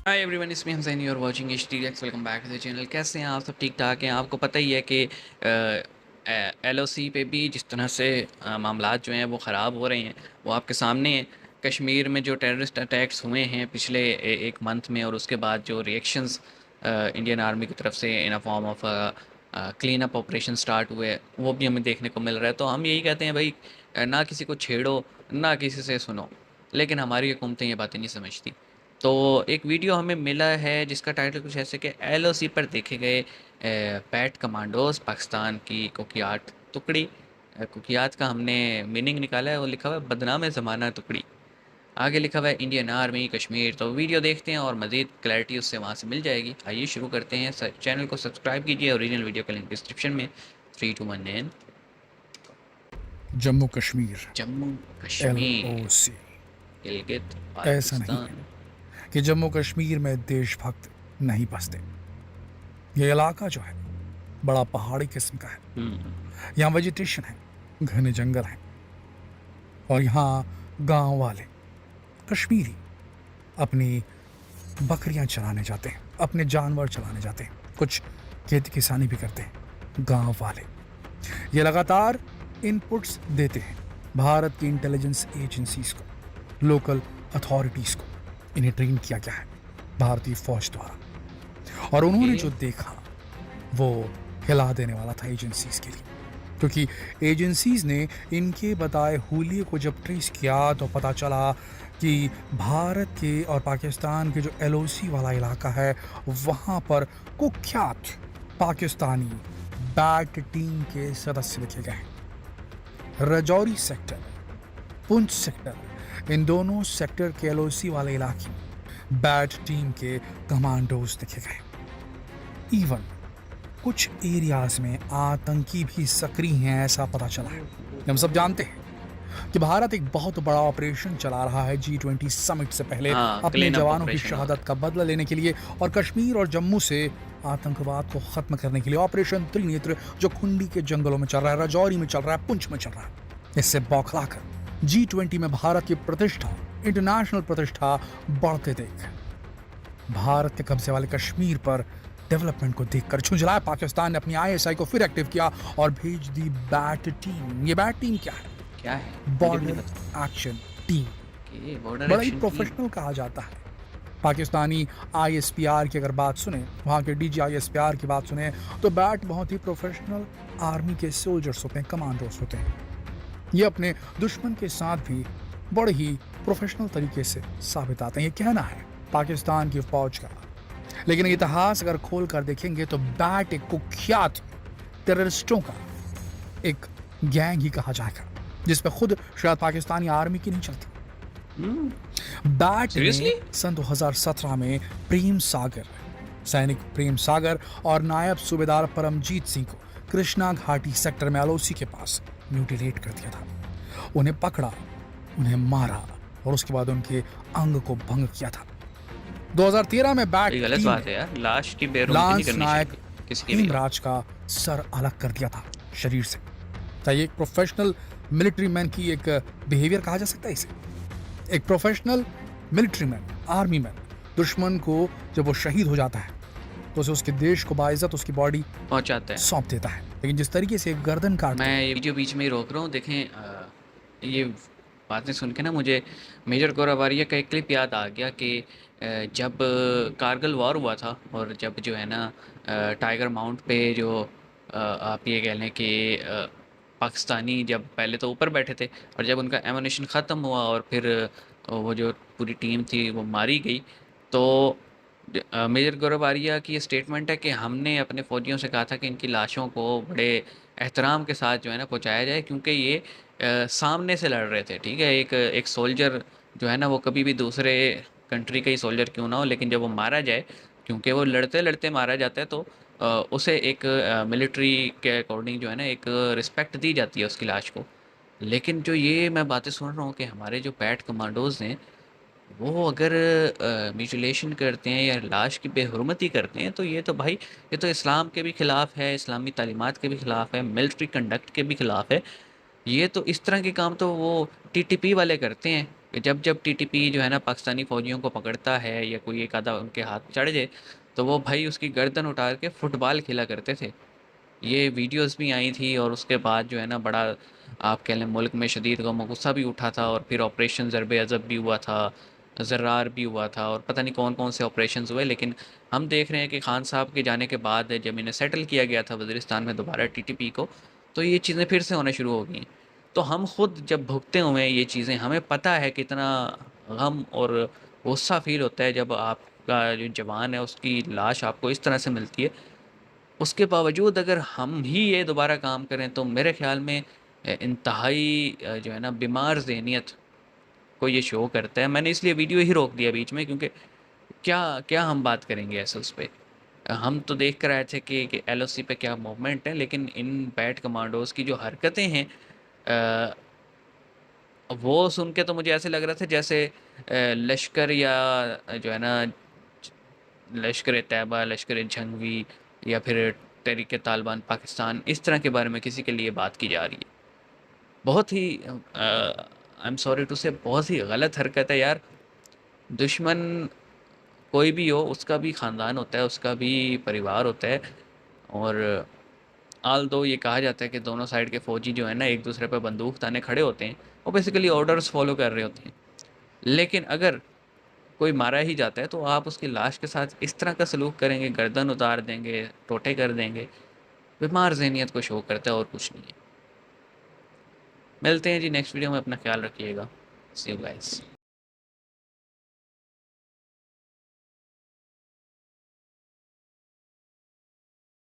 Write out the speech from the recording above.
Hi everyone, इसमें हम सैनी और watching H T X. Welcome back to the channel. कैसे हैं आप? सब ठीक ठाक हैं? आपको पता ही है कि एल ओ सी पे भी जिस तरह से मामलात जो हैं वो ख़राब हो रहे हैं, वो आपके सामने हैं। कश्मीर में जो टेररिस्ट अटैक्स हुए हैं पिछले एक मंथ में, और उसके बाद जो रिएक्शंस इंडियन आर्मी की तरफ से in a form of clean up operation start हुए, वो भी हमें देखने को मिल रहा है। तो हम यही कहते हैं भाई, ना किसी को छेड़ो, ना किसी से सुनो। लेकिन हमारी हुकूमतें ये बातें नहीं समझती। तो एक वीडियो हमें मिला है जिसका टाइटल कुछ ऐसे कि एलओसी पर देखे गए पैट कमांडोज, पाकिस्तान की कुख्यात टुकड़ी। कुख्यात का हमने मीनिंग निकाला है, वो लिखा हुआ है बदनाम ज़माना टुकड़ी। आगे लिखा हुआ है इंडियन आर्मी कश्मीर। तो वीडियो देखते हैं और मज़ीद क्लैरिटी उससे वहाँ से मिल जाएगी। आइए शुरू करते हैं। चैनल को सब्सक्राइब कीजिए। ओरिजिनल वीडियो का लिंक डिस्क्रिप्शन में। 3 2 1 9। जम्मू कश्मीर जम्मू कश्मीर, LOC। गिलगित ऐसा नहीं है बाल्टिस्तान। कि जम्मू कश्मीर में देशभक्त नहीं बसते। ये इलाका जो है बड़ा पहाड़ी किस्म का है। हम्म। यहाँ वेजिटेशन है, घने जंगल हैं, और यहाँ गांव वाले कश्मीरी अपनी बकरियां चराने जाते हैं, अपने जानवर चलाने जाते हैं, कुछ खेती किसानी भी करते हैं गांव वाले। ये लगातार इनपुट्स देते हैं भारत की इंटेलिजेंस एजेंसीज को, लोकल अथॉरिटीज को। इन्हें ट्रेन किया गया है भारतीय फौज द्वारा, और उन्होंने ओके। जो देखा वो हिला देने वाला था एजेंसीज के लिए। क्योंकि एजेंसीज ने इनके बताए हुलिये को जब ट्रेस किया तो पता चला कि भारत के और पाकिस्तान के जो LOC वाला इलाका है, वहाँ पर कुख्यात पाकिस्तानी बैट टीम के सदस्य देखे गए। रजौरी सेक्टर, पुंछ सेक्टर, इन दोनों सेक्टर के LOC वाले इलाके में बैट टीम के कमांडोज देखे गए। इवन कुछ एरियाज में आतंकी भी सक्रिय हैं, ऐसा पता चला है। हम सब जानते हैं कि भारत एक बहुत बड़ा ऑपरेशन चला रहा है G20 समिट से पहले हाँ, अपने क्लीन अप जवानों की ऑपरेशन हो रहा शहादत का बदला लेने के लिए, और कश्मीर और जम्मू से आतंकवाद को खत्म करने के लिए ऑपरेशन त्रिनेत्र, जो खुंडी के जंगलों में चल रहा है, रजौरी में चल रहा है, पुंछ में चल रहा है। इससे बौखलाकर G20 में भारत की प्रतिष्ठा, इंटरनेशनल प्रतिष्ठा बढ़ते देख भारत के कब्जे वाले कश्मीर पर डेवलपमेंट को देखकर झुंझलाया पाकिस्तान ने अपनी ISI को फिर एक्टिव किया और भेज दी बैट टीम। ये बैट टीम क्या है? क्या है? मुझे भी नहीं बॉर्डर पता। Action team. कि बॉर्डर बड़ा ही एक्शन टीम। प्रोफेशनल कहा जाता है। पाकिस्तानी ISPR की अगर बात सुने, वहाँ के DG ISPR की बात सुने, तो बैट बहुत ही प्रोफेशनल आर्मी के सोल्जर्स होते हैं, कमांडोस होते हैं। ये अपने दुश्मन के साथ भी बड़े ही प्रोफेशनल तरीके से साबित आते हैं। ये कहना है पाकिस्तान की फौज का, लेकिन इतिहास अगर खोल कर देखेंगे तो बैट एक कुख्यात टेररिस्टों का एक गैंग ही कहा जाएगा, जिसपे खुद शायद पाकिस्तानी आर्मी की नहीं चलती। Bat seriously? ने सन 2017 में प्रेम सागर, सैनिक प्रेम सागर और नायब सूबेदार परमजीत सिंह को कृष्णा घाटी सेक्टर में LOC के पास म्यूटिलेट कर दिया था। उन्हें पकड़ा, उन्हें मारा, और उसके बाद उनके अंग को भंग किया था। 2013 में बैट ये गलत टीम बात ने है यार, लाश की बेरुखी नहीं लांस करनी नायक चाहिए किसी की भी। हेमराज का सर अलग कर दिया था शरीर से। क्या ये एक प्रोफेशनल मिलिट्री मैन की एक बिहेवियर कहा जा सकता है इसे? एक professional military man, army man, दुश्मन को जब वो शहीद हो जाता है तो उसे उसके देश को बाइज्जत उसकी बॉडी पहुंचाते हैं। सौंप देता है। लेकिन जिस तरीके से गर्दन काट, मैं ये वीडियो बीच में ही रोक रहा हूँ। देखें, ये बातें सुन के ना मुझे मेजर गोराबारिया का एक क्लिप याद आ गया कि जब कारगिल वॉर हुआ था, और जब जो है ना टाइगर माउंट पे जो आप ये कह लें कि पाकिस्तानी जब पहले तो ऊपर बैठे थे, और जब उनका एमुनेशन ख़त्म हुआ और फिर वो जो पूरी टीम थी वो मारी गई, तो मेजर गोरबारिया की ये स्टेटमेंट है कि हमने अपने फ़ौजियों से कहा था कि इनकी लाशों को बड़े एहतराम के साथ जो है ना पहुंचाया जाए, क्योंकि ये सामने से लड़ रहे थे। ठीक है, एक एक सोल्जर जो है ना, वो कभी भी दूसरे कंट्री का ही सोल्जर क्यों ना हो, लेकिन जब वो मारा जाए, क्योंकि वो लड़ते लड़ते मारा जाता है, तो उसे एक मिलिट्री के अकॉर्डिंग जो है ना एक रिस्पेक्ट दी जाती है उसकी लाश को। लेकिन जो ये मैं बातें सुन रहा हूँ कि हमारे जो पैट कमांडोज़ हैं, वो अगर म्यूटिलेशन करते हैं या लाश की बेहुरमती करते हैं, तो ये तो भाई, ये तो इस्लाम के भी ख़िलाफ़ है, इस्लामी तालीमात के भी ख़िलाफ़ है, मिलिट्री कंडक्ट के भी ख़िलाफ़ है। ये तो इस तरह के काम तो वो TTP वाले करते हैं, कि जब टीटीपी जो है ना पाकिस्तानी फ़ौजियों को पकड़ता है या कोई एक आधा उनके हाथ चढ़ जाए, तो वो भाई उसकी गर्दन उतार के फुटबॉल खेला करते थे। ये वीडियोस भी आई थी और उसके बाद जो है ना बड़ा आप कह लें मुल्क में शदीद गम गुस्सा भी उठा था और फिर ऑपरेशन ज़रब अज़ब भी हुआ था, ज़र्रार भी हुआ था और पता नहीं कौन कौन से ऑपरेशंस हुए। लेकिन हम देख रहे हैं कि खान साहब के जाने के बाद जब इन्हें सेटल किया गया था वज़ीरिस्तान में दोबारा टीटीपी को, तो ये चीज़ें फिर से होना शुरू हो गई हैं। तो हम खुद जब भुगते हुए हैं ये चीज़ें, हमें पता है कितना गम और गुस्सा फील होता है जब आपका जो जवान है उसकी लाश आपको इस तरह से मिलती है। उसके बावजूद अगर हम ही ये दोबारा काम करें तो मेरे ख़्याल में इंतहाई जो है ना बीमार ज़हनियत को ये शो करता है। मैंने इसलिए वीडियो ही रोक दिया बीच में, क्योंकि क्या क्या हम बात करेंगे ऐसे उस पे। हम तो देख कर आए थे कि एलओसी पे क्या मूवमेंट है, लेकिन इन बैट कमांडोज़ की जो हरकतें हैं अ, वो सुन के तो मुझे ऐसे लग रहा था जैसे लश्कर या जो है ना लश्कर तैयबा, लश्कर जंगवी या फिर तहरीक तालिबान पाकिस्तान, इस तरह के बारे में किसी के लिए बात की जा रही है। बहुत ही आई एम सॉरी टू से बहुत ही गलत हरकत है यार। दुश्मन कोई भी हो उसका भी ख़ानदान होता है, उसका भी परिवार होता है। और आल दो ये कहा जाता है कि दोनों साइड के फ़ौजी जो है ना एक दूसरे पर बंदूक ताने खड़े होते हैं, वो बेसिकली ऑर्डर्स फॉलो कर रहे होते हैं। लेकिन अगर कोई मारा ही जाता है तो आप उसकी लाश के साथ इस तरह का सलूक करेंगे, गर्दन उतार देंगे, टोटे कर देंगे, बीमार ज़हनियत को शो करता है और कुछ नहीं है। मिलते हैं जी नेक्स्ट वीडियो में, अपना ख्याल रखिएगा। सी यू गाइस।